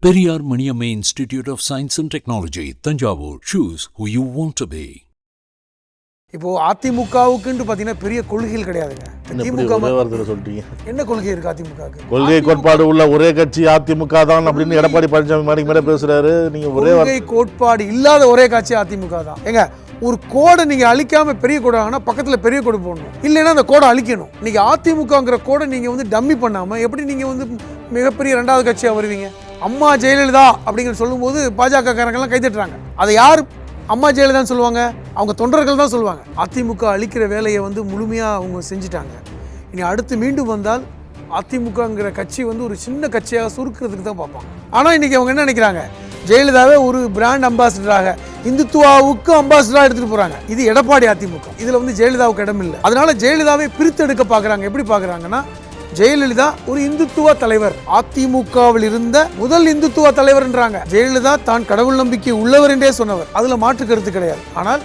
Periyar Maniamma Institute of Science and Technology, Thanjavur. Choose who you want to be. இப்போ அதிமுகவுக்குன்னு பார்த்தீங்கன்னா பெரிய கொள்கைகள் கிடையாதுங்க. திமுக சொல்றீங்க, என்ன கொள்கை இருக்கு அதிமுகவுக்கு? கொள்கை கோட்பாடு உள்ள ஒரே கட்சி அதிமுக தான் அப்படின்னு எடப்பாடி பழனிசாமி மேலே பேசுறாரு. நீங்க ஒரே கொள்கை கோட்பாடு இல்லாத ஒரே கட்சி அதிமுக தான். ஏங்க, ஒரு கோடை நீங்க அழிக்காம பெரிய கோடை ஆனா பக்கத்துல பெரிய கோடு போடணும், இல்லைன்னா அந்த கோடை அழிக்கணும். நீங்க அதிமுகங்கிற கோடை நீங்க டம்மி பண்ணாம எப்படி நீங்க மிகப்பெரிய ரெண்டாவது கட்சியா வருவீங்க? அம்மா ஜெயலலிதா அப்படிங்கிற சொல்லும்போது பாஜக காரங்கெல்லாம் கைதட்டுறாங்க. அதை யார் அம்மா ஜெயலலிதான்னு சொல்லுவாங்க? அவங்க தொண்டர்கள் தான் சொல்லுவாங்க. அதிமுக அழிக்கிற வேலையை முழுமையாக அவங்க செஞ்சுட்டாங்க. இனி அடுத்து மீண்டும் வந்தால் அதிமுகங்கிற கட்சி ஒரு சின்ன கட்சியாக சுருக்கிறதுக்கு தான் பார்ப்பாங்க. ஆனால் இன்றைக்கி அவங்க என்ன நினைக்கிறாங்க? ஜெயலலிதாவே ஒரு பிராண்ட் அம்பாசிடராக, இந்துத்துவாவுக்கு அம்பாசிடராக எடுத்துகிட்டு போகிறாங்க. இது எடப்பாடி அதிமுக. இதில் ஜெயலலிதாவுக்கு இடம் இல்லை. அதனால ஜெயலலிதாவை பிரித்தெடுக்க பார்க்குறாங்க. எப்படி பார்க்குறாங்கன்னா, ஜெயலலிதா ஒரு இந்துத்துவ தலைவர், அதிமுகவில் இருந்த முதல் இந்துத்துவ தலைவர்ன்றாங்க. ஜெயலலிதா தான் கடவுள் நம்பிக்கை உள்ளவர் என்றே சொன்னவர், அதுல மாற்று கருத்து கிடையாது. ஆனால்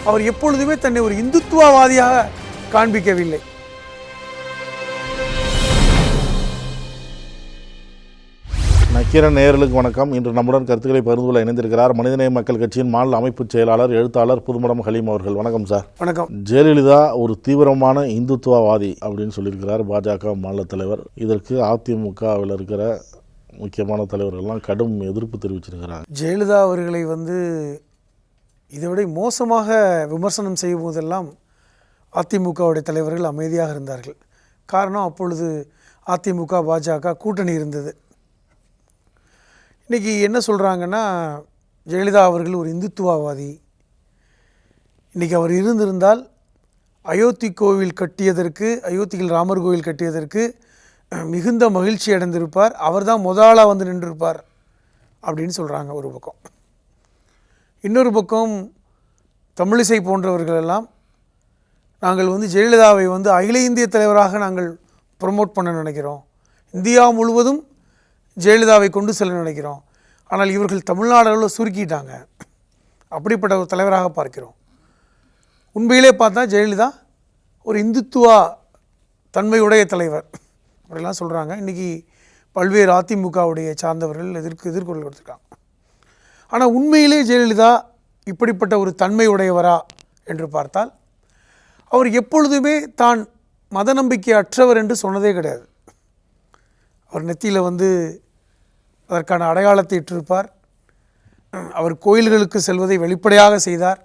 அவர் எப்பொழுதுமே தன்னை ஒரு இந்துத்துவவாதியாக காண்பிக்கவில்லை. நக்கீரன் நேயர்களுக்கு வணக்கம். இன்று நம்முடன் கருத்துக்களை பகிர்ந்து கொள்ள இணைந்திருக்கிறார் மனிதநேய மக்கள் கட்சியின் மாநில அமைப்பு செயலாளர், எழுத்தாளர் புதுமடம் ஹலீம் அவர்கள். வணக்கம் சார். வணக்கம். ஜெயலலிதா ஒரு தீவிரமான இந்துத்துவவாதி அப்படின்னு சொல்லியிருக்கிறார் பாஜக மாநில தலைவர். இதற்கு அதிமுகவில் இருக்கிற முக்கியமான தலைவர்கள்லாம் கடும் எதிர்ப்பு தெரிவிச்சிருக்கிறாங்க. ஜெயலலிதா அவர்களை இதை விட மோசமாக விமர்சனம் செய்யும் போதெல்லாம் அதிமுகவுடைய தலைவர்கள் அமைதியாக இருந்தார்கள். காரணம், அப்பொழுது அதிமுக பாஜக கூட்டணி இருந்தது. இன்றைக்கி என்ன சொல்கிறாங்கன்னா, ஜெயலலிதா அவர்கள் ஒரு இந்துத்துவவாதி. இன்றைக்கி அவர் இருந்திருந்தால் அயோத்தி கோவில் கட்டியதற்கு, அயோத்தியில் ராமர் கோவில் கட்டியதற்கு மிகுந்த மகிழ்ச்சி அடைந்திருப்பார். அவர் தான் முதலாக நின்றிருப்பார் அப்படின்னு சொல்கிறாங்க ஒரு பக்கம். இன்னொரு பக்கம் தமிழிசை போன்றவர்களெல்லாம், நாங்கள் ஜெயலலிதாவை அகில இந்திய தலைவராக நாங்கள் ப்ரமோட் பண்ண நினைக்கிறோம், இந்தியா முழுவதும் ஜெயலலிதாவை கொண்டு செல்ல நினைக்கிறோம், ஆனால் இவர்கள் தமிழ்நாடு அளவில் சுருக்கிட்டாங்க, அப்படிப்பட்ட ஒரு தலைவராக பார்க்கிறோம். உண்மையிலே பார்த்தா ஜெயலலிதா ஒரு இந்துத்துவா தன்மையுடைய தலைவர் அப்படிலாம் சொல்கிறாங்க. இன்றைக்கி பல்வேறு அதிமுகவுடைய சார்ந்தவர்கள் எதிர்கொள்ள கொடுத்துருக்காங்க. ஆனால் உண்மையிலே ஜெயலலிதா இப்படிப்பட்ட ஒரு தன்மையுடையவரா என்று பார்த்தால், அவர் எப்பொழுதுமே தான் மத நம்பிக்கை அற்றவர் என்று சொன்னதே கிடையாது. அவர் நெத்தியில் அதற்கான அடையாளத்தை இட்டிருப்பார். அவர் கோயில்களுக்கு செல்வதை வெளிப்படையாக செய்தார்.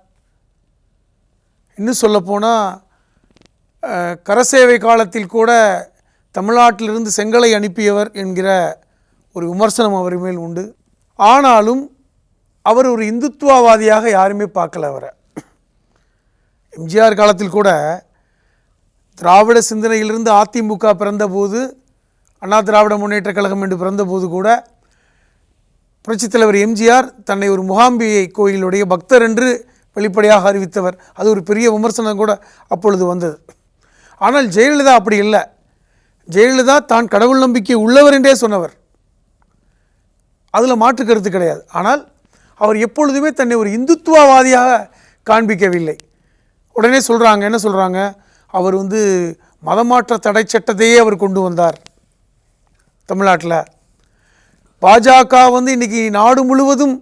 இன்னும் சொல்லப்போனால், கரசேவை காலத்தில் கூட தமிழ்நாட்டிலிருந்து செங்கலை அனுப்பியவர் என்கிற ஒரு விமர்சனம் அவர் மேல் உண்டு. ஆனாலும் அவர் ஒரு இந்துத்துவவாதியாக யாருமே பார்க்கல அவரை. எம்ஜிஆர் காலத்தில் கூட திராவிட சிந்தனையிலிருந்து அதிமுக பிறந்தபோது, அண்ணா திராவிட முன்னேற்ற கழகம் என்று பிறந்தபோது கூட புரட்சித் தலைவர் எம்ஜிஆர் தன்னை ஒரு முகாம்பிகை கோயிலுடைய பக்தர் என்று வெளிப்படையாக அறிவித்தவர். அது ஒரு பெரிய விமர்சனம் கூட அப்பொழுது வந்தது. ஆனால் ஜெயலலிதா அப்படி இல்லை. ஜெயலலிதா தான் கடவுள் நம்பிக்கை உள்ளவர் என்றே சொன்னவர், அதில் மாற்று கருத்து கிடையாது. ஆனால் அவர் எப்பொழுதுமே தன்னை ஒரு இந்துத்துவவாதியாக காண்பிக்கவில்லை. உடனே சொல்கிறாங்க, என்ன சொல்கிறாங்க? அவர் மதமாற்ற தடை சட்டத்தையே அவர் கொண்டு வந்தார் தமிழ்நாட்டில். பாஜக இன்றைக்கி நாடு முழுவதும்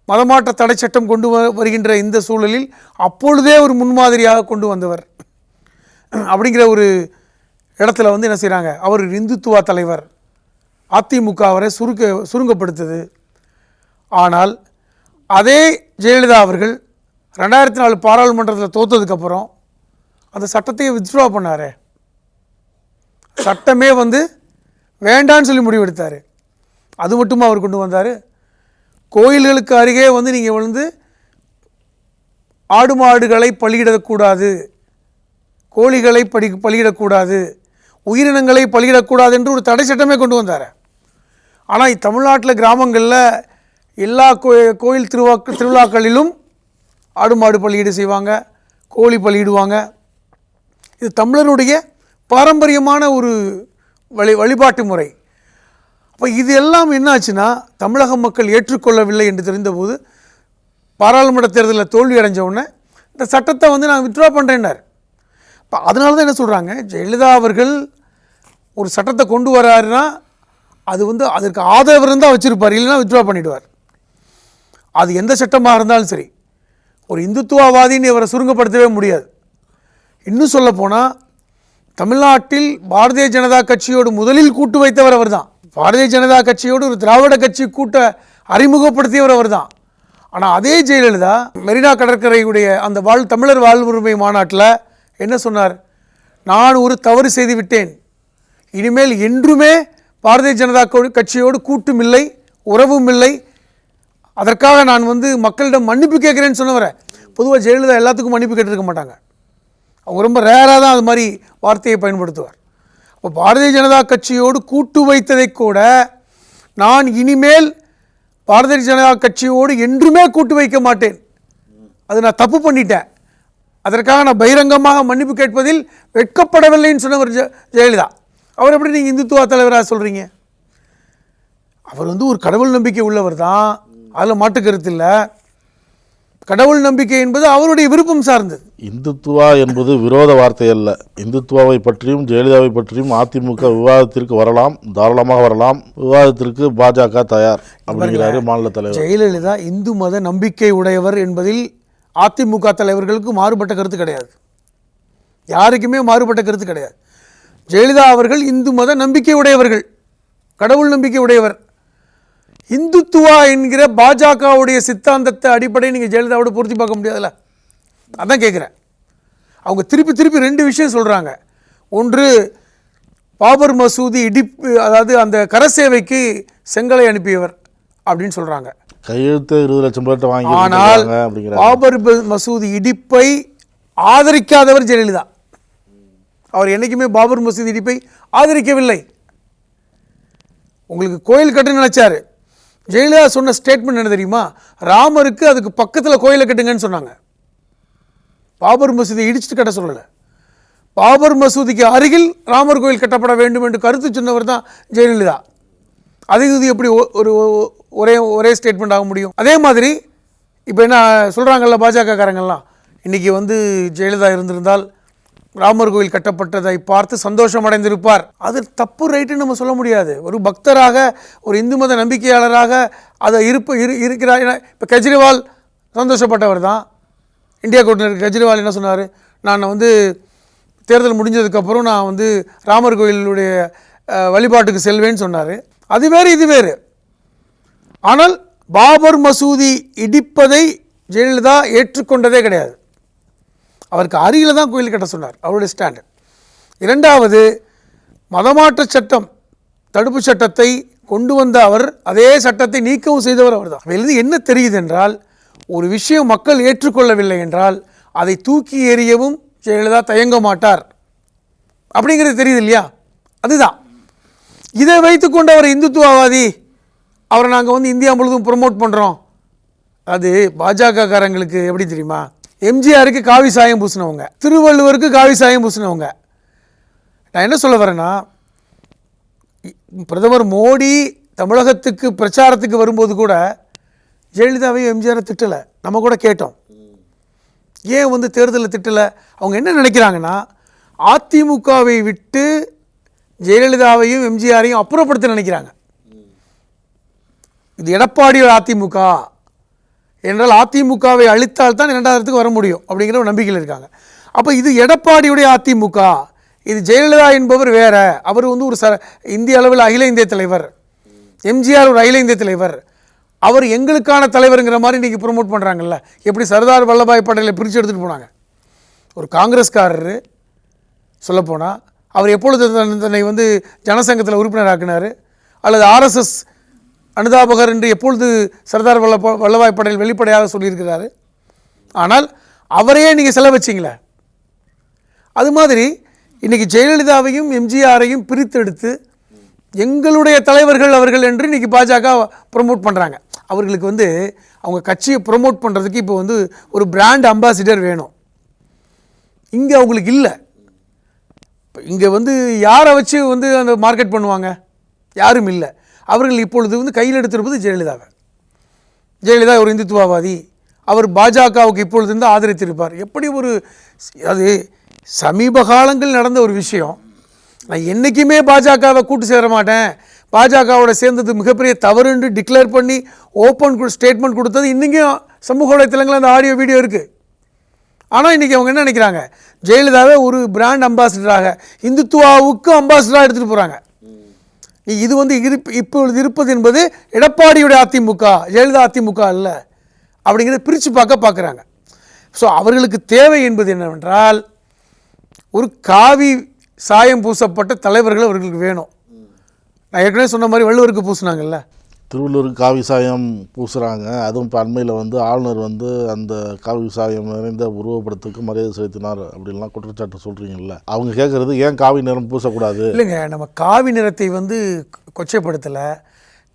மதமாற்ற தடை சட்டம் கொண்டு வருகின்ற இந்த சூழலில் அப்பொழுதே ஒரு முன்மாதிரியாக கொண்டு வந்தவர் அப்படிங்கிற ஒரு இடத்துல என்ன செய்கிறாங்க? அவர் இந்துத்துவா தலைவர், அதிமுக அவரை சுருங்கப்படுத்துது. ஆனால் அதே ஜெயலலிதா அவர்கள் 2004 பாராளுமன்றத்தில் தோற்றதுக்கப்புறம் அந்த சட்டத்தையே வித்ட்ரா பண்ணார். சட்டமே வேண்டான்னு சொல்லி முடிவெடுத்தார். அது மட்டும் அவர் கொண்டு வந்தார். கோயில்களுக்கு அருகே நீங்கள் ஆடு மாடுகளை பலியிடக்கூடாது, கோழிகளை பலியிடக்கூடாது, உயிரினங்களை பலியிடக்கூடாது என்று ஒரு தடை சட்டமே கொண்டு வந்தார். ஆனால் தமிழ்நாட்டில் கிராமங்களில் எல்லா கோயில் திருவிழாக்களிலும் ஆடு மாடு பலியீடு செய்வாங்க, கோழி பலியிடுவாங்க. இது தமிழருடைய பாரம்பரியமான ஒரு வழிபாட்டு முறை. அப்போ இது எல்லாம் என்னாச்சுன்னா, தமிழக மக்கள் ஏற்றுக்கொள்ளவில்லை என்று தெரிந்தபோது பாராளுமன்ற தேர்தலில் தோல்வி அடைஞ்ச உடனே இந்த சட்டத்தை நான் வித்ட்ரா பண்ணுறேன்னார். இப்போ அதனால தான் என்ன சொல்கிறாங்க, ஜெயலலிதா அவர்கள் ஒரு சட்டத்தை கொண்டு வராருன்னா அது வந்து அதற்கு ஆதரவு இருந்தால் வச்சுருப்பார், இல்லைன்னா வித்ட்ரா பண்ணிவிடுவார். அது எந்த சட்டமாக இருந்தாலும் சரி. ஒரு இந்துத்துவவாதின்னு இவரை சுருங்கப்படுத்தவே முடியாது. இன்னும் சொல்லப்போனால் தமிழ்நாட்டில் பாரதிய ஜனதா கட்சியோடு முதலில் கூட்டு வைத்தவர் அவர் தான். பாரதிய ஜனதா கட்சியோடு ஒரு திராவிட கட்சி கூட்ட அறிமுகப்படுத்தியவர் அவர் தான். ஆனால் அதே ஜெயலலிதா மெரினா கடற்கரையுடைய அந்த தமிழர் வாழ்வுரிமை மாநாட்டில் என்ன சொன்னார்? நான் ஒரு தவறு செய்து விட்டேன், இனிமேல் என்றுமே பாரதிய ஜனதா கட்சியோடு கூட்டும் இல்லை, உறவும் இல்லை, அதற்காக நான் வந்து மக்களிடம் மன்னிப்பு கேட்குறேன்னு சொன்னவரை. பொதுவாக ஜெயலலிதா எல்லாத்துக்கும் மன்னிப்பு கேட்டிருக்க மாட்டாங்க. அவங்க ரொம்ப ரேராக தான் அது மாதிரி வார்த்தையை பயன்படுத்துவார். அப்போ பாரதிய ஜனதா கட்சியோடு கூட்டு வைத்ததை கூட நான் இனிமேல் பாரதிய ஜனதா கட்சியோடு என்றுமே கூட்டு வைக்க மாட்டேன், அது நான் தப்பு பண்ணிட்டேன், அதற்காக நான் பகிரங்கமாக மன்னிப்பு கேட்பதில் வெட்கப்படவில்லைன்னு சொன்னவர் ஜெயலலிதா. அவர் எப்படி நீங்கள் இந்துத்துவ தலைவராக சொல்கிறீங்க? அவர் வந்து ஒரு கடவுள் நம்பிக்கை உள்ளவர் தான், அதில் மாற்று கருத்து இல்லை. கடவுள் நம்பிக்கை என்பது அவருடைய விருப்பம் சார்ந்தது. இந்துத்துவா என்பது விரோத வார்த்தை அல்ல. இந்துத்துவாவை பற்றியும் ஜெயலலிதாவை பற்றியும் அதிமுக விவாதத்திற்கு வரலாம், தாராளமாக வரலாம். விவாதத்திற்கு பாஜக தயார் அப்படிங்கிறாரு மாநில தலைவர். ஜெயலலிதா இந்து மத நம்பிக்கை உடையவர் என்பதில் அதிமுக தலைவர்களுக்கு மாறுபட்ட கருத்து கிடையாது, யாருக்குமே மாறுபட்ட கருத்து கிடையாது. ஜெயலலிதா அவர்கள் இந்து மத நம்பிக்கை உடையவர்கள், கடவுள் நம்பிக்கை உடையவர். இந்துத்துவா என்கிற பாஜகவுடைய சித்தாந்தத்தை அடிப்படையை நீங்கள் ஜெயலலிதாவோட பொருத்தி பார்க்க முடியாதுல்ல, அதான் கேட்குறேன். அவங்க திருப்பி திருப்பி ரெண்டு விஷயம் சொல்கிறாங்க. ஒன்று, பாபர் மசூதி இடிப்பு, அதாவது அந்த கரசேவைக்கு செங்கலை அனுப்பியவர் அப்படின்னு சொல்கிறாங்க. கையெழுத்து 20 லட்சம் பேர்ட்ட வாங்கி. ஆனால் பாபர் மசூதி இடிப்பை ஆதரிக்காதவர் ஜெயலலிதா. அவர் என்றைக்குமே பாபர் மசூதி இடிப்பை ஆதரிக்கவில்லை. உங்களுக்கு கோயில் கட்டு நினைச்சாரு. ஜெயலலிதா சொன்ன ஸ்டேட்மெண்ட் என்ன தெரியுமா? ராமருக்கு அதுக்கு பக்கத்தில் கோயிலை கட்டுங்கன்னு சொன்னாங்க. பாபர் மசூதியை இடிச்சுட்டு கட்ட சொல்லலை. பாபர் மசூதிக்கு அருகில் ராமர் கோயில் கட்டப்பட வேண்டும் என்று கருத்து சொன்னவர் தான் ஜெயலலிதா. அது இது எப்படி ஒரே ஸ்டேட்மெண்ட் ஆக முடியும்? அதே மாதிரி இப்போ என்ன சொல்கிறாங்கல்ல பாஜக காரங்கள்லாம், இன்றைக்கி வந்து ஜெயலலிதா இருந்திருந்தால் ராமர் கோயில் கட்டப்பட்டதை பார்த்து சந்தோஷம் அடைந்திருப்பார். அது தப்பு, ரைட்டுன்னு நம்ம சொல்ல முடியாது. ஒரு பக்தராக, ஒரு இந்து மத நம்பிக்கையாளராக அதை இருக்கிறார். இப்போ கெஜ்ரிவால் சந்தோஷப்பட்டவர் தான். இந்தியா கூட்டணி கெஜ்ரிவால் என்ன சொன்னார்? நான் வந்து தேர்தல் முடிஞ்சதுக்கப்புறம் நான் வந்து ராமர் கோயிலுடைய வழிபாட்டுக்கு செல்வேன்னு சொன்னார். அது வேறு, இது வேறு. ஆனால் பாபர் மசூதி இடிப்பதை ஜெயலலிதா ஏற்றுக்கொண்டதே கிடையாது. அவருக்கு அருகில் தான் கோயில் கட்ட சொன்னார், அவருடைய ஸ்டாண்டு. இரண்டாவது, மதமாற்ற சட்டம், தடுப்பு சட்டத்தை கொண்டு வந்த அவர் அதே சட்டத்தை நீக்கவும் செய்தவர் அவர் தான். அதிலிருந்து என்ன தெரியுது என்றால், ஒரு விஷயம் மக்கள் ஏற்றுக்கொள்ளவில்லை என்றால் அதை தூக்கி எறியவும் ஜெயலலிதா தயங்க மாட்டார் அப்படிங்கிறது தெரியுது இல்லையா? அதுதான். இதை வைத்துக்கொண்டு அவர் இந்துத்துவவாதி, அவரை நாங்கள் வந்து இந்தியா முழுவதும் ப்ரொமோட் பண்ணுறோம். அது பாஜக காரங்களுக்கு எப்படி தெரியுமா? எம்ஜிஆருக்கு காவி சாயம் பூசினவங்க, திருவள்ளுவருக்கு காவி சாயம் பூசினவங்க. நான் என்ன சொல்ல வரேன்னா, பிரதமர் மோடி தமிழகத்துக்கு பிரச்சாரத்துக்கு வரும்போது கூட ஜெயலலிதாவையும் எம்ஜிஆரை திட்டலை. நம்ம கூட கேட்டோம், ஏன் வந்து தேர்தலில் திட்டலை? அவங்க என்ன நினைக்கிறாங்கன்னா, அதிமுகவை விட்டு ஜெயலலிதாவையும் எம்ஜிஆரையும் அப்புறப்படுத்த நினைக்கிறாங்க. இது எடப்பாடியோட அதிமுக என்றால் அதிமுகவை அழித்தால் தான் 2000க்கு வர முடியும் அப்படிங்கிற ஒரு நம்பிக்கையில் இருக்காங்க. அப்போ இது எடப்பாடியுடைய அதிமுக, இது ஜெயலலிதா என்பவர் வேற. அவர் வந்து ஒரு இந்திய அளவில் அகில இந்திய தலைவர், எம்ஜிஆர் ஒரு அகில இந்திய தலைவர், அவர் எங்களுக்கான தலைவருங்கிற மாதிரி இன்றைக்கி ப்ரொமோட் பண்ணுறாங்கல்ல. எப்படி சர்தார் வல்லபாய் பட்டேலை பிரித்து எடுத்துகிட்டு போனாங்க. ஒரு காங்கிரஸ்காரர் சொல்லப்போனால் அவர் எப்பொழுது தன்னை வந்து ஜனசங்கத்தில் உறுப்பினராக்கினார், அல்லது ஆர்எஸ்எஸ் அனுதாபகர் என்று எப்பொழுது சர்தார் வல்லபாய் பட்டேல் வெளிப்படையாக சொல்லியிருக்கிறாரு. ஆனால் அவரையே நீங்கள் செலவு வச்சிங்களே. அது மாதிரி இன்றைக்கி ஜெயலலிதாவையும் எம்ஜிஆரையும் பிரித்தெடுத்து எங்களுடைய தலைவர்கள் அவர்கள் என்று இன்றைக்கி பாஜக ப்ரொமோட் பண்ணுறாங்க. அவர்களுக்கு வந்து அவங்க கட்சியை ப்ரொமோட் பண்ணுறதுக்கு இப்போ வந்து ஒரு பிராண்ட் அம்பாசிடர் வேணும். இங்கே அவங்களுக்கு இல்லை. இங்கே வந்து யாரை வச்சு வந்து அந்த மார்க்கெட் பண்ணுவாங்க? யாரும் இல்லை. அவர்கள் இப்பொழுது வந்து கையில் எடுத்திருப்பது ஜெயலலிதாவை. ஜெயலலிதா ஒரு இந்துத்துவவாதி, அவர் பாஜகவுக்கு இப்பொழுது இருந்து ஆதரித்திருப்பார். எப்படி ஒரு, அது சமீப காலங்கள் நடந்த ஒரு விஷயம். நான் என்றைக்குமே பாஜகவை கூட்டு சேர மாட்டேன், பாஜகவோட சேர்ந்தது மிகப்பெரிய தவறுன்னு டிக்ளேர் பண்ணி ஓப்பன் ஸ்டேட்மெண்ட் கொடுத்தது இன்றைக்கும் சமூக வலைத்தளங்களில் அந்த ஆடியோ வீடியோ இருக்குது. ஆனால் இன்றைக்கி அவங்க என்ன நினைக்கிறாங்க, ஜெயலலிதாவை ஒரு பிராண்ட் அம்பாசிடராக, இந்துத்துவாவுக்கு அம்பாசிடராக எடுத்துகிட்டு போகிறாங்க. இது வந்து இப்பொழுது இருப்பது என்பது எடப்பாடியுடைய அதிமுக, ஜெயலலிதா அதிமுக அல்ல அப்படிங்கிறத பிரித்து பார்க்குறாங்க. ஸோ அவர்களுக்கு தேவை என்பது என்னவென்றால் ஒரு காவி சாயம் பூசப்பட்ட தலைவர்கள் அவர்களுக்கு வேணும். நான் ஏற்கனவே சொன்ன மாதிரி வள்ளுவருக்கு பூசினாங்கல்ல, திருவள்ளூருக்கு காவி சாயம் பூசுகிறாங்க. அதுவும் இப்போ அண்மையில் வந்து ஆளுநர் வந்து அந்த காவி சாயம் நிறைந்த உருவப்படத்துக்கு மரியாதை செலுத்தினார் அப்படின்லாம் குற்றச்சாட்டு சொல்கிறீங்கல்ல, அவங்க கேட்குறது ஏன் காவி நிறம் பூசக்கூடாது? இல்லைங்க, நம்ம காவி நிறத்தை வந்து கொச்சைப்படுத்தலை.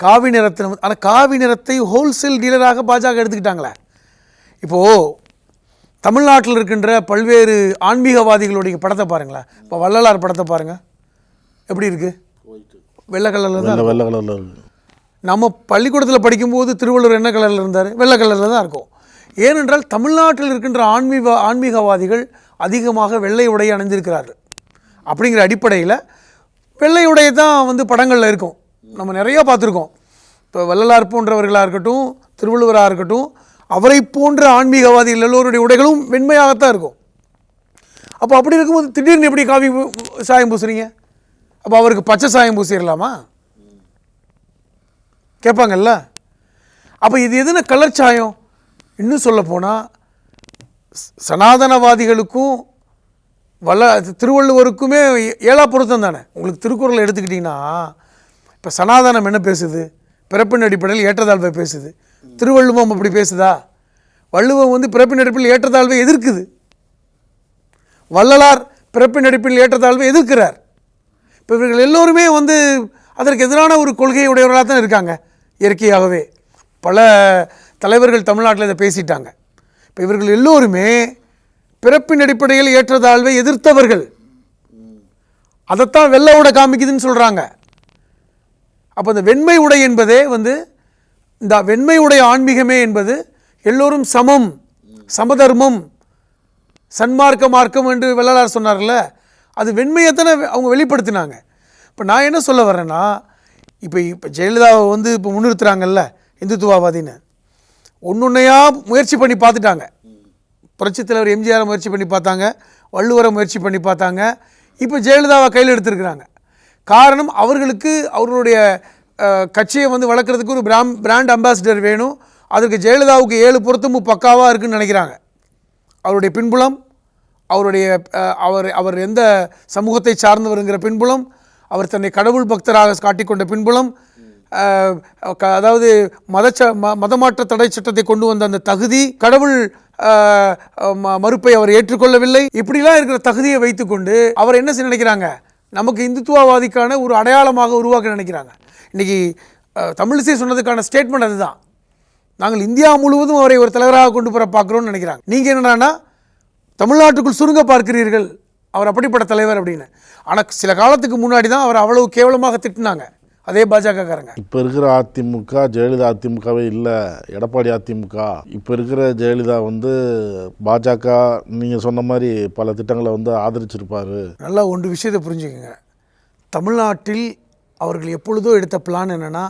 காவி நிறத்தை ஆனால் காவி நிறத்தை ஹோல்சேல் டீலராக பாஜக எடுத்துக்கிட்டாங்களே. இப்போது தமிழ்நாட்டில் இருக்கின்ற பல்வேறு ஆன்மீகவாதிகளுடைய படத்தை பாருங்களேன். இப்போ வள்ளலார் படத்தை பாருங்கள், எப்படி இருக்குது? வெள்ளை கலரில் தான், வெள்ளை கலரில் இருக்குது. நம்ம பள்ளிக்கூடத்தில் படிக்கும்போது திருவள்ளுவர் என்ன கலரில் இருந்தார்? வெள்ளை கலரில் தான் இருக்கும். ஏனென்றால் தமிழ்நாட்டில் இருக்கின்ற ஆன்மீகவாதிகள் அதிகமாக வெள்ளை உடை அணிந்திருக்கிறார்கள். அப்படிங்கிற அடிப்படையில் வெள்ளை உடை தான் வந்து படங்களில் இருக்கும். நம்ம நிறையா பார்த்துருக்கோம். இப்போ வள்ளலார் போன்றவர்களாக இருக்கட்டும், திருவள்ளுவராக இருக்கட்டும், அவரை போன்ற ஆன்மீகவாதிகள் எல்லோருடைய உடைகளும் வெண்மையாகத்தான் இருக்கும். அப்போ அப்படி இருக்கும்போது திடீர்னு எப்படி காவி சாயம் பூசுறீங்க? அப்போ அவருக்கு பச்சை சாயம் பூசிடலாமா கேட்பாங்கல்ல. அப்போ இது எதுனா கலர் சாயம்? இன்னும் சொல்ல போனால் சனாதனவாதிகளுக்கும் திருவள்ளுவருக்குமே ஏழா பொருத்தம் தானே. உங்களுக்கு திருக்குறளை எடுத்துக்கிட்டிங்கன்னா இப்போ சனாதனம் என்ன பேசுது? பிறப்பின் அடிப்படையில் ஏற்றத்தாழ்வை பேசுது. திருவள்ளுவம் அப்படி பேசுதா? வள்ளுவம் வந்து பிறப்பின் அடிப்படையில் ஏற்றத்தாழ்வை எதிர்க்குது. வள்ளலார் பிறப்பின் அடிப்படையில் ஏற்றத்தாழ்வை எதிர்க்கிறார். இப்போ இவர்கள் எல்லோருமே வந்து அதற்கு எதிரான ஒரு கொள்கையை உடையவர்களாக தான் இருக்காங்க. இயற்கையாகவே பல தலைவர்கள் தமிழ்நாட்டில் இதை பேசிட்டாங்க. இப்போ இவர்கள் எல்லோருமே பிறப்பின் அடிப்படையில் ஏற்றத்தாழ்வை எதிர்த்தவர்கள். அதைத்தான் வெள்ளை உடை காமிக்குதுன்னு சொல்கிறாங்க. அப்போ இந்த வெண்மை உடை என்பதே வந்து இந்த வெண்மை உடைய ஆன்மீகமே என்பது எல்லோரும் சமம், சமதர்மம், சன்மார்க்க மார்க்கம் என்று வள்ளலார் சொன்னார்ல, அது வெண்மையைத்தானே அவங்க வெளிப்படுத்தினாங்க. இப்போ நான் என்ன சொல்ல வரேன்னா, இப்போ ஜெயலலிதாவை வந்து இப்போ முன்னிறுத்துறாங்கல்ல இந்துத்துவவாதின்னு, ஒன்றையாக முயற்சி பண்ணி பார்த்துட்டாங்க. புரட்சித் தலைவர் எம்ஜிஆரை முயற்சி பண்ணி பார்த்தாங்க, வள்ளுவரை முயற்சி பண்ணி பார்த்தாங்க, இப்போ ஜெயலலிதாவை கையில் எடுத்திருக்கிறாங்க. காரணம், அவர்களுக்கு அவர்களுடைய கட்சியை வந்து வளர்க்குறதுக்கு ஒரு பிராண்ட் அம்பாசிடர் வேணும். அதற்கு ஜெயலலிதாவுக்கு 7 பொருத்தமும் பக்காவாக இருக்குதுன்னு நினைக்கிறாங்க. அவருடைய பின்புலம், அவர் எந்த சமூகத்தை சார்ந்தவருங்கிற பின்புலம், அவர் தன்னை கடவுள் பக்தராக காட்டிக்கொண்ட பின்புலம், அதாவது மதமாற்ற தடை சட்டத்தை கொண்டு வந்த அந்த தகுதி, கடவுள் மறுப்பை அவர் ஏற்றுக்கொள்ளவில்லை, இப்படிலாம் இருக்கிற தகுதியை வைத்துக்கொண்டு அவர் என்ன செய்ய நினைக்கிறாங்க, நமக்கு இந்துத்துவவாதிக்கான ஒரு அடையாளமாக உருவாக்க நினைக்கிறாங்க. இன்றைக்கி தமிழிசை சொன்னதுக்கான ஸ்டேட்மெண்ட் அதுதான். நாங்கள் இந்தியா முழுவதும் அவரை ஒரு தலைவராக கொண்டு போகிற பார்க்குறோன்னு நினைக்கிறாங்க. நீங்கள் என்னன்னா தமிழ்நாட்டுக்குள் சுருங்க பார்க்கிறீர்கள் அவர் அப்படிப்பட்ட தலைவர் அப்படின்னு. ஆனால் சில காலத்துக்கு முன்னாடி தான் அவர் அவ்வளவு கேவலமாக திட்டினாங்க அதே பாஜகக்காரங்க. இப்போ இருக்கிற அதிமுக ஜெயலலிதா அதிமுகவே இல்லை, எடப்பாடி அதிமுக. இப்போ இருக்கிற ஜெயலலிதா வந்து பாஜக நீங்கள் சொன்ன மாதிரி பல திட்டங்களை வந்து ஆதரிச்சிருப்பார். நல்லா ஒன்று விஷயத்தை புரிஞ்சுக்கோங்க. தமிழ்நாட்டில் அவர்கள் எப்பொழுதோ எடுத்த பிளான் என்னென்னா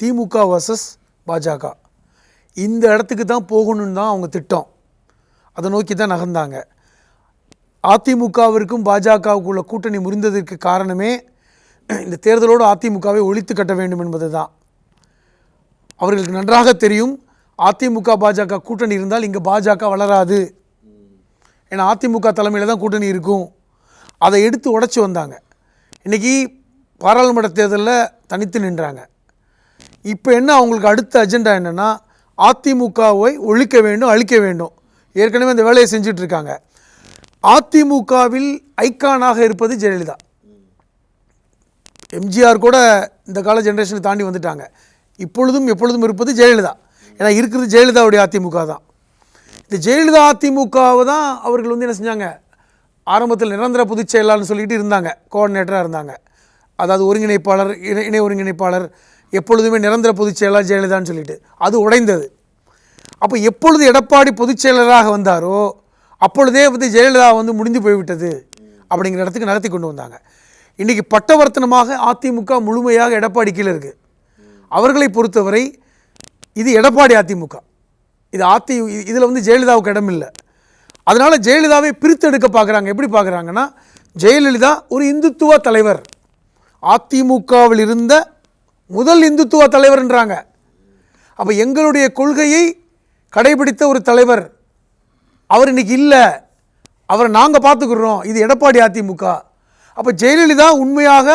திமுக வர்சஸ் பாஜக, இந்த இடத்துக்கு தான் போகணுன்னு தான் அவங்க திட்டம். அதை நோக்கி தான் நகர்ந்தாங்க. அதிமுகவிற்கும் பாஜகவுக்குள்ள கூட்டணி முறிந்ததற்கு காரணமே இந்த தேர்தலோடு அதிமுகவை ஒழித்து கட்ட வேண்டும் என்பது தான். அவர்களுக்கு நன்றாக தெரியும், அதிமுக பாஜக கூட்டணி இருந்தால் இங்கே பாஜக வளராது. ஏன்னா அதிமுக தலைமையில் தான் கூட்டணி இருக்கும். அதை எடுத்து உடச்சி வந்தாங்க. இன்றைக்கி பாராளுமன்ற தேர்தலில் தனித்து நின்றாங்க. இப்போ என்ன அவங்களுக்கு அடுத்த அஜெண்டா என்னென்னா அதிமுகவை ஒழிக்க வேண்டும், அழிக்க வேண்டும். ஏற்கனவே அந்த வேலையை செஞ்சிட்ருக்காங்க. அதிமுகவில் ஐக்கானாக இருப்பது ஜெயலலிதா. எம்ஜிஆர் கூட இந்த கால ஜென்ரேஷனை தாண்டி வந்துட்டாங்க. இப்பொழுதும் எப்பொழுதும் இருப்பது ஜெயலலிதா. ஏன்னா இருக்கிறது ஜெயலலிதாவுடைய அதிமுக தான். இந்த ஜெயலலிதா அதிமுகவை தான் அவர்கள் வந்து என்ன செஞ்சாங்க, ஆரம்பத்தில் நிரந்தர பொதுச் செயலாளர்னு சொல்லிட்டு இருந்தாங்க, கோஆர்டினேட்டராக இருந்தாங்க. அதாவது ஒருங்கிணைப்பாளர், இணை ஒருங்கிணைப்பாளர், எப்பொழுதுமே நிரந்தர பொதுச் செயலாளர் ஜெயலலிதான்னு சொல்லிட்டு அது உடைந்தது. அப்போ எப்பொழுது எடப்பாடி பொதுச் செயலராக வந்தாரோ அப்பொழுதே வந்து ஜெயலலிதா வந்து முடிந்து போய்விட்டது அப்படிங்கிற இடத்துக்கு நகர்த்தி கொண்டு வந்தாங்க. இன்றைக்கி பட்டவர்த்தனமாக அதிமுக முழுமையாக எடப்பாடி கீழே இருக்குது. அவர்களை பொறுத்தவரை இது எடப்பாடி அதிமுக, இது இதில் வந்து ஜெயலலிதாவுக்கு இடம் இல்லை. அதனால் ஜெயலலிதாவை பிரித்தெடுக்க பார்க்குறாங்க. எப்படி பார்க்குறாங்கன்னா, ஜெயலலிதா ஒரு இந்துத்துவ தலைவர், அதிமுகவில் இருந்த முதல் இந்துத்துவ தலைவர்ன்றாங்க. அப்போ எங்களுடைய கொள்கையை கடைபிடித்த ஒரு தலைவர் அவர் இன்றைக்கி இல்லை, அவரை நாங்கள் பார்த்துக்கிறோம், இது எடப்பாடி அதிமுக. அப்போ ஜெயலலிதா உண்மையாக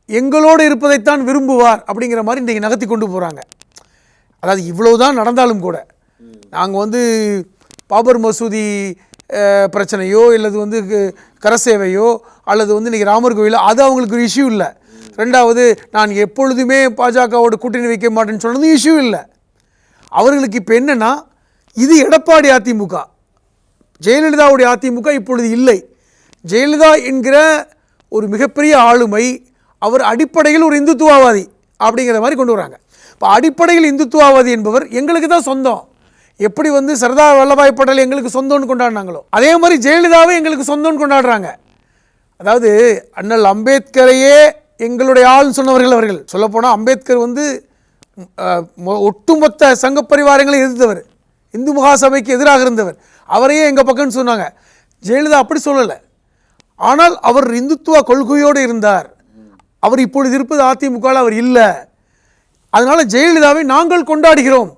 எங்களோடு இருப்பதைத்தான் விரும்புவார் அப்படிங்கிற மாதிரி இன்றைக்கி நகர்த்தி கொண்டு போகிறாங்க. அதாவது இவ்வளவுதான் நடந்தாலும் கூட நாங்கள் வந்து பாபர் மசூதி பிரச்சனையோ இல்லது வந்து கரசேவையோ அல்லது வந்து இன்றைக்கி ராமர் கோயிலோ அது அவங்களுக்கு ஒரு இஷ்யூ இல்லை. ரெண்டாவது, நான் எப்பொழுதுமே பாஜகவோட கூட்டணி வைக்க மாட்டேன்னு சொன்னது இஷ்யூ இல்லை. அவர்களுக்கு இப்போ என்னென்னா, இது எடப்பாடி அதிமுக, ஜெயலலிதாவுடைய அதிமுக இப்பொழுது இல்லை. ஜெயலலிதா என்கிற ஒரு மிகப்பெரிய ஆளுமை, அவர் அடிப்படையில் ஒரு இந்துத்துவவாதி அப்படிங்கிற மாதிரி கொண்டு வராங்க. இப்போ அடிப்படையில் இந்துத்துவவாதி என்பவர் எங்களுக்கு தான் சொந்தம். எப்படி வந்து சர்தார் வல்லபாய் பட்டேல் எங்களுக்கு சொந்தம்னு கொண்டாடினாங்களோ அதே மாதிரி ஜெயலலிதாவை எங்களுக்கு சொந்தம்னு கொண்டாடுறாங்க. அதாவது அண்ணல் அம்பேத்கரையே எங்களுடைய ஆள்னு சொன்னவர்கள் அவர்கள். சொல்லப்போனால் அம்பேத்கர் வந்து ஒட்டுமொத்த சங்க பரிவாரங்களை எதிர்த்தவர், இந்து மகாசபைக்கு எதிராக இருந்தவர், அவரையே எங்கள் பக்கம்னு சொன்னாங்க. ஜெயலலிதா அப்படி சொல்லலை. ஆனால் அவர் இந்துத்துவ கொள்கையோடு இருந்தார். அவர் இப்பொழுது இருப்பது அதிமுகவில் அவர் இல்லை. அதனால் ஜெயலலிதாவை நாங்கள் கொண்டாடுகிறோம்.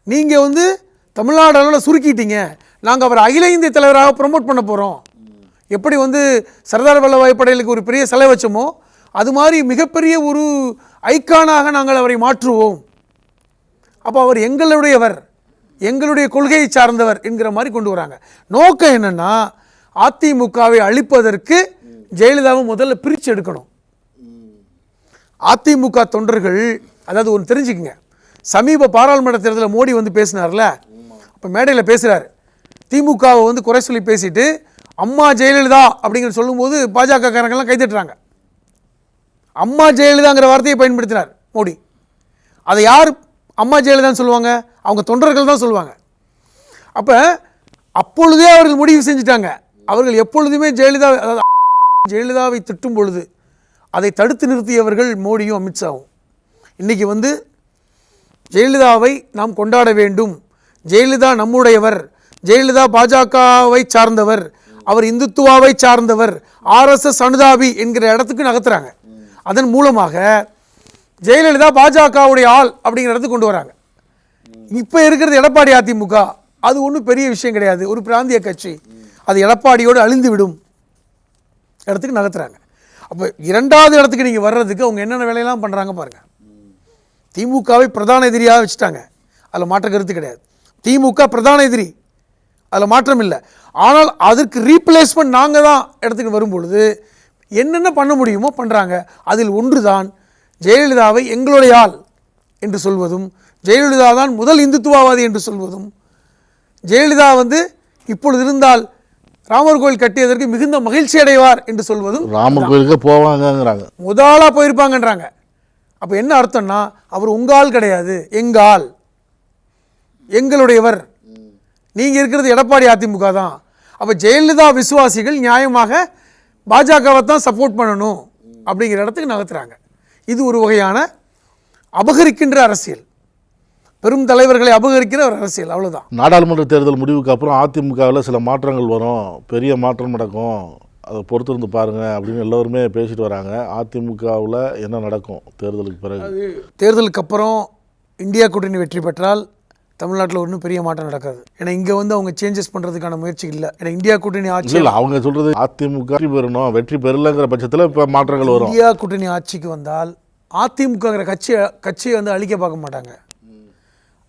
நீங்கள் வந்து தமிழ்நாடு அளவில் சுருக்கிட்டீங்க, நாங்கள் அவர் அகில இந்திய தலைவராக ப்ரமோட் பண்ண போகிறோம். எப்படி வந்து சர்தார் வல்லபாய் பட்டேலுக்கு ஒரு பெரிய சிலை வச்சோமோ அது மாதிரி மிகப்பெரிய ஒரு ஐக்கானாக நாங்கள் அவரை மாற்றுவோம். அப்போ அவர் எங்களுடையவர், எங்களுடைய கொள்கையை சார்ந்தவர் என்கிற மாதிரி கொண்டு வராங்க. நோக்கம் என்னென்னா, அதிமுகவை அழிப்பதற்கு ஜெயலலிதாவை முதல்ல பிரித்து எடுக்கணும். அதிமுக தொண்டர்கள், அதாவது ஒன்று தெரிஞ்சுக்குங்க, சமீப பாராளுமன்ற தேர்தலில் மோடி வந்து பேசினார்ல, அப்போ மேடையில் பேசுகிறார், திமுகவை வந்து குறை சொல்லி பேசிட்டு அம்மா ஜெயலலிதா அப்படிங்கிற சொல்லும்போது பாஜக காரங்கெல்லாம் கைதட்டுறாங்க. அம்மா ஜெயலலிதாங்கிற வார்த்தையை பயன்படுத்தினார் மோடி. அதை யார் அம்மா ஜெயலலிதான்னு சொல்லுவாங்க? அவங்க தொண்டர்கள் தான் சொல்லுவாங்க. அப்போ அப்பொழுதே அவர்கள் முடிவு செஞ்சுட்டாங்க, அவர்கள் எப்பொழுதுமே ஜெயலலிதாவை திட்டும் பொழுது அதை தடுத்து நிறுத்தியவர்கள் மோடியும் அமித்ஷாவும். இன்றைக்கி வந்து ஜெயலலிதாவை நாம் கொண்டாட வேண்டும், ஜெயலலிதா நம்முடையவர், ஜெயலலிதா பாஜகவை சார்ந்தவர், அவர் இந்துத்துவாவை சார்ந்தவர், RSS அனுதாபி என்கிற இடத்துக்கு நகர்த்துறாங்க. அதன் மூலமாக ஜெயலலிதா பாஜகவுடைய ஆள் அப்படிங்கிற இடத்துக்கு கொண்டு வராங்க. இப்போ இருக்கிறது எடப்பாடி அதிமுக, அது ஒன்றும் பெரிய விஷயம் கிடையாது, ஒரு பிராந்திய கட்சி, அது எடப்பாடியோடு அழிந்து விடும் இடத்துக்கு நகர்த்துறாங்க. அப்போ இரண்டாவது இடத்துக்கு நீங்கள் வர்றதுக்கு அவங்க என்னென்ன வேலையெல்லாம் பண்ணுறாங்க பாருங்கள். திமுகவை பிரதான எதிரியாக வச்சுட்டாங்க, அதில் மாற்ற கருத்து கிடையாது. திமுக பிரதான எதிரி, அதில் மாற்றம் இல்லை. ஆனால் அதற்கு ரீப்ளேஸ்மெண்ட் நாங்கள் தான் இடத்துக்கு வரும்பொழுது என்னென்ன பண்ண முடியுமோ பண்ணுறாங்க. அதில் ஒன்று தான் ஜெயலலிதாவை எங்களுடைய ஆள் என்று சொல்வதும், ஜெயலலிதா தான் முதல் இந்துத்துவவாதி என்று சொல்வதும், ஜெயலலிதா வந்து இப்பொழுது இருந்தால் ராமர் கோயில் கட்டியதற்கு மிகுந்த மகிழ்ச்சி அடைவார் என்று சொல்வதும், ராமர் கோயிலுக்கு போவாங்கங்கிறாங்க, முதலாக போயிருப்பாங்கன்றாங்க. அப்போ என்ன அர்த்தம்னா, அவர் உங்கால் கிடையாது, எங்கால், எங்களுடையவர். நீங்கள் இருக்கிறது எடப்பாடி அதிமுக தான். அப்போ ஜெயலலிதா விசுவாசிகள் நியாயமாக பாஜகவை தான் சப்போர்ட் பண்ணணும் அப்படிங்கிற இடத்துக்கு நகர்த்துறாங்க. இது ஒரு வகையான அபகரிக்கின்ற அரசியல், பெரும் தலைவர்களை அபகரிக்கிற ஒரு அரசியல், அவ்வளோதான். நாடாளுமன்ற தேர்தல் முடிவுக்கு அப்புறம் அதிமுகவில் சில மாற்றங்கள் வரும், பெரிய மாற்றம் நடக்கும், அதை பொறுத்திருந்து பாருங்கள் அப்படின்னு எல்லோருமே பேசிட்டு வராங்க. அதிமுகவில் என்ன நடக்கும் தேர்தலுக்கு பிறகு? தேர்தலுக்கு அப்புறம் இந்தியா கூட்டணி வெற்றி பெற்றால் தமிழ்நாட்டில் ஒன்றும் பெரிய மாற்றம் நடக்காது. ஏன்னா இங்கே வந்து அவங்க சேஞ்சஸ் பண்ணுறதுக்கான முயற்சி இல்லை. ஏன்னா இந்தியா கூட்டணி ஆட்சி இல்லை, அவங்க சொல்கிறது அதிமுக வெற்றி பெறணும், வெற்றி பெறலைங்கிற பட்சத்தில் இப்போ மாற்றங்கள் வரும். இந்தியா கூட்டணி ஆட்சிக்கு வந்தால் அதிமுகங்கிற கட்சியை வந்து அழிக்க பார்க்க மாட்டாங்க.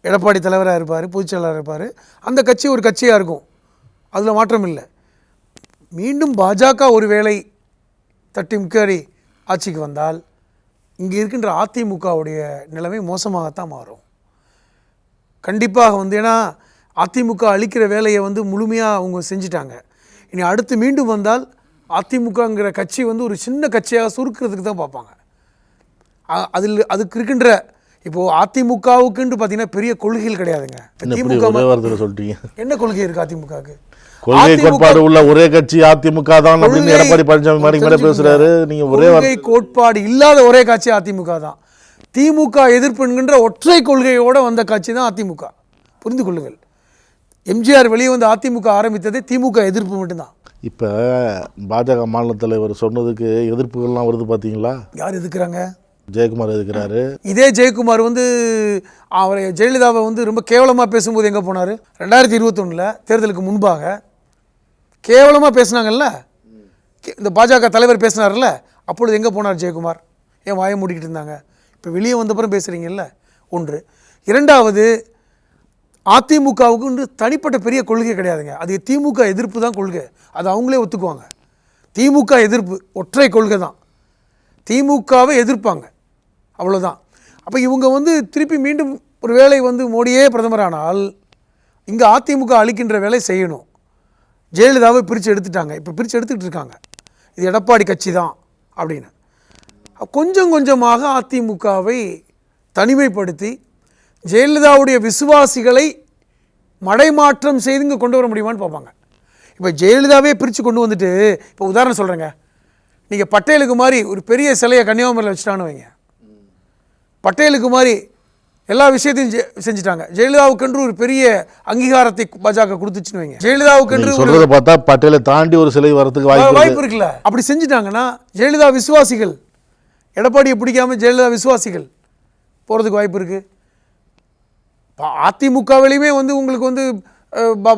எடப்பாடி தலைவராக இருப்பார், பொதுச்செயலாளராக இருப்பார், அந்த கட்சி ஒரு கட்சியாக இருக்கும், அதில் மாற்றம் இல்லை. மீண்டும் பாஜக ஒரு வேளை தட்டி முக்கேறி ஆட்சிக்கு வந்தால் இங்கே இருக்கின்ற அதிமுகவுடைய நிலைமை மோசமாகத்தான் மாறும் கண்டிப்பாக. வந்து ஏன்னா அதிமுக அழிக்கிற வேலையை வந்து முழுமையாக அவங்க செஞ்சிட்டாங்க. இனி அடுத்து மீண்டும் வந்தால் அதிமுகங்கிற கட்சி வந்து ஒரு சின்ன கட்சியாக சுருக்கிறதுக்கு தான் பார்ப்பாங்க. அதுக்கு இருக்கின்ற இப்போது அதிமுகவுக்குன்னு பார்த்தீங்கன்னா பெரிய கொள்கைகள் கிடையாதுங்க. திமுக சொல்லிட்டீங்க, என்ன கொள்கை இருக்குது அதிமுகவுக்கு? கொள்கை கோட்பாடு உள்ள ஒரே கட்சி அதிமுக தான் அப்படின்னு எடப்பாடி பழனிசாமி மேல பேசுறாரு. நீங்க ஒரே கோட்பாடு இல்லாத ஒரே கட்சி அதிமுக தான். திமுக எதிர்ப்பு என்கின்ற ஒற்றை கொள்கையோட வந்த கட்சி தான் அதிமுக. புரிந்து கொள்ளுங்கள். எம்ஜிஆர் வெளியே வந்து அதிமுக ஆரம்பித்ததே திமுக எதிர்ப்பு மட்டும்தான். இப்போ பாஜக மாநில தலைவர் சொன்னதுக்கு எதிர்ப்புகள்லாம் வருது பார்த்தீங்களா? யார் எதிர்க்கிறாங்க? ஜெயக்குமார் எதிர்க்கிறாரு. இதே ஜெயக்குமார் வந்து அவரை ஜெயலலிதாவை வந்து ரொம்ப கேவலமாக பேசும்போது எங்கே போனார்? 2021 தேர்தலுக்கு முன்பாக கேவலமாக பேசினாங்கல்ல, இந்த பாஜக தலைவர் பேசினார்ல, அப்பொழுது எங்கே போனார் ஜெயக்குமார்? ஏன் வாயை மூடிக்கிட்டு இருந்தாங்க? இப்போ வெளியே வந்தப்புறம் பேசுகிறீங்கல்ல. ஒன்று. இரண்டாவது, அதிமுகவுக்கு வந்து தனிப்பட்ட பெரிய கொள்கை கிடையாதுங்க. அது திமுக எதிர்ப்பு தான் கொள்கை. அது அவங்களே ஒத்துக்குவாங்க. திமுக எதிர்ப்பு ஒற்றை கொள்கை தான். திமுகவை எதிர்ப்பாங்க, அவ்வளோதான். அப்போ இவங்க வந்து திருப்பி மீண்டும் ஒரு வேளை வந்து மோடியே பிரதமரானால் இங்கே அதிமுக அளிக்கின்ற வேலை செய்யணும். ஜெயலலிதாவை பிரித்து எடுத்துட்டாங்க, இப்போ பிரித்து எடுத்துக்கிட்டு இருக்காங்க. இது எடப்பாடி கட்சி தான் அப்படின்னு. கொஞ்சம் கொஞ்சமாக அதிமுகவை தனிமைப்படுத்தி ஜெயலலிதாவுடைய விசுவாசிகளை மடைமாற்றம் செய்து இங்கே கொண்டு வர முடியுமான்னு பார்ப்பாங்க. இப்போ ஜெயலலிதாவே பிரித்து கொண்டு வந்துட்டு, இப்போ உதாரணம் சொல்கிறேங்க, நீங்கள் பட்டேலுக்கு மாதிரி ஒரு பெரிய சிலையை கன்னியாகுமரியில் வச்சுட்டான்னு வைங்க. பட்டேலுக்கு மாதிரி எல்லா விஷயத்தையும் செஞ்சுட்டாங்க. ஜெயலலிதாவுக்கென்று ஒரு பெரிய அங்கீகாரத்தை பாஜக கொடுத்துச்சுன்னு வைங்க. ஜெயலலிதாவுக்கென்று சொல்றதை பார்த்தா பட்டேலை தாண்டி ஒரு சிலை வரதுக்கு வாய்ப்பு இருக்குல்ல. அப்படி செஞ்சுட்டாங்கன்னா ஜெயலலிதா விசுவாசிகள், எடப்பாடியை பிடிக்காம ஜெயலலிதா விசுவாசிகள் போகிறதுக்கு வாய்ப்பு இருக்குது. அதிமுகவிலையுமே வந்து உங்களுக்கு வந்து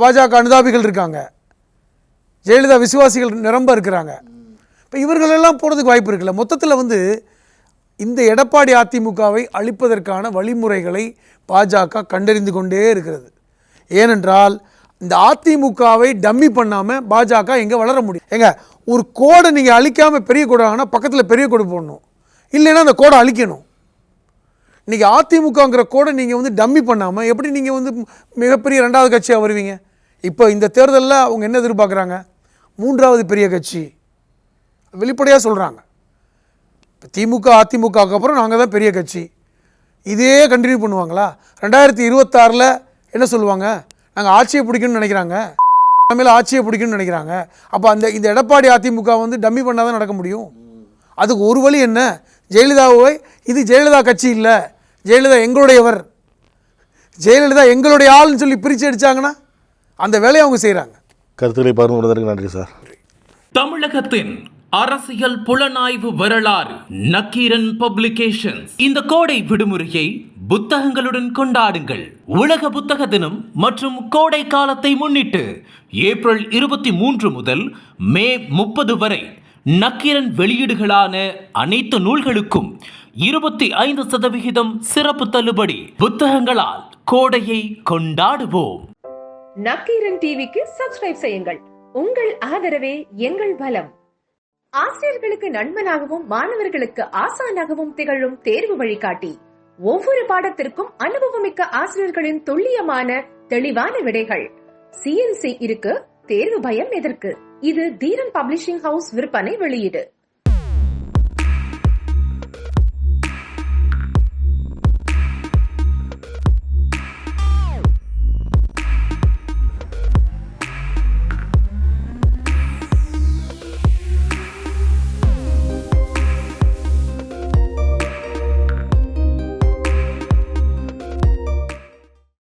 பாஜக அனுதாபிகள் இருக்காங்க, ஜெயலலிதா விசுவாசிகள் நிரம்ப இருக்கிறாங்க. இப்போ இவர்களெல்லாம் போகிறதுக்கு வாய்ப்பு இருக்குல்ல. மொத்தத்தில் வந்து இந்த எடப்பாடி அதிமுகவை அழிப்பதற்கான வழிமுறைகளை பாஜக கண்டறிந்து கொண்டே இருக்கிறது. ஏனென்றால் இந்த அதிமுகவை டம்மி பண்ணாமல் பாஜக எங்கே வளர முடியும்? ஏங்க, ஒரு கோடை நீங்கள் அழிக்காமல் பெரிய கோடை ஆனால் பக்கத்தில் பெரிய கோடு போடணும், இல்லைன்னா அந்த கோடை அழிக்கணும். இன்றைக்கி அதிமுகங்கிற கோடை நீங்கள் வந்து டம்மி பண்ணாமல் எப்படி நீங்கள் வந்து மிகப்பெரிய 2வது கட்சியாக வருவீங்க? இப்போ இந்த தேர்தலில் அவங்க என்ன எதிர்பார்க்குறாங்க? 3வது பெரிய கட்சி வெளிப்படையாக சொல்கிறாங்க. இப்போ திமுக அதிமுகவுக்கு அப்புறம் நாங்கள் தான் பெரிய கட்சி. இதே கண்டினியூ பண்ணுவாங்களா? 2026 என்ன சொல்லுவாங்க? நாங்கள் ஆட்சியை பிடிக்கணும்னு நினைக்கிறாங்க, மேலே ஆட்சியை பிடிக்கணும்னு நினைக்கிறாங்க. அப்போ இந்த எடப்பாடி அதிமுக வந்து டம்மி பண்ணால் தான் நடக்க முடியும். அதுக்கு ஒரு வழி என்ன? ஜெயலலிதாவை, இது ஜெயலலிதா கட்சி இல்லை, ஜெயலலிதா எங்களுடையவர், ஜெயலலிதா எங்களுடைய ஆள்னு சொல்லி பிரித்து அடித்தாங்கன்னா அந்த வேலையை அவங்க செய்கிறாங்க. கருத்துக்களை பகிர்ந்து நன்றி சார். தமிழகத்தின் அரசியல் புலனாய்வு வரலாறு நக்கீரன் பப்ளிகேஷன்ஸ். இந்த கோடை விடுமுறையை புத்தகங்களுடன் கொண்டாடுங்கள். உலக புத்தக தினம் மற்றும் கோடை காலத்தை முன்னிட்டு ஏப்ரல் 23 முதல் மே 30 வரை நக்கீரன் வெளியீடுகளான அனைத்து நூல்களுக்கும் 25% சிறப்பு தள்ளுபடி. புத்தகங்களால் கோடையை கொண்டாடுவோம். நக்கீரன் டிவிக்கு சப்ஸ்கிரைப் செய்யுங்கள். உங்கள் ஆதரவே எங்கள் பலம். ஆசிரியர்களுக்கு நண்பனாகவும் மாணவர்களுக்கு ஆசானாகவும் திகழும் தேர்வு வழிகாட்டி. ஒவ்வொரு பாடத்திற்கும் அனுபவமிக்க ஆசிரியர்களின் துல்லியமான தெளிவான விடைகள். CNC இருக்கு, தேர்வு பயம் எதற்கு? இது தீரன் பப்ளிஷிங் ஹவுஸ் விற்பனை வெளியீடு.